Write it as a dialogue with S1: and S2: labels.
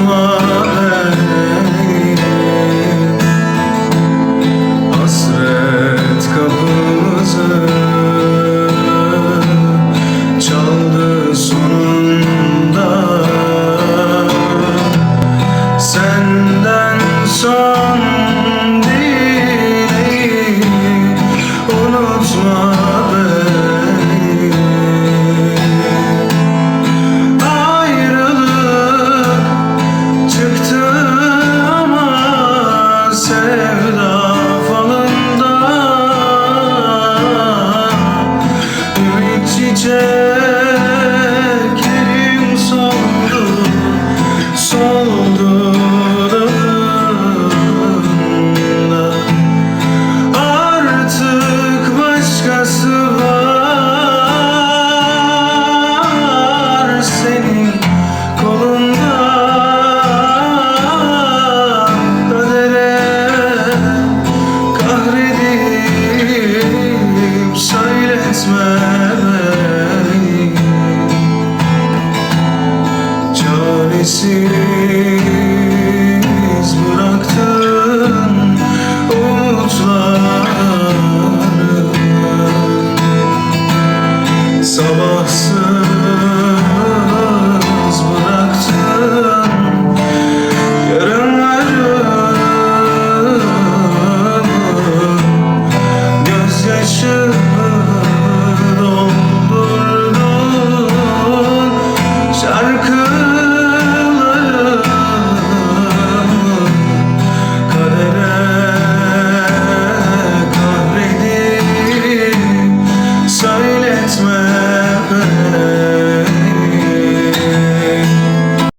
S1: unutma beni. Hasret kapımızı çaldı sonunda. Senden son dileği unutma beni. Ayrılık çıktı ama sevda falında ümit çiçeklerim soldu, soldu. Artık başkası var senin kolunda. Kadere kahredip söyletme beni. Çaresiz bıraktın umutları. Sabahsız bıraktın yarınlarımı. Gözyaşı doldurdun şarkı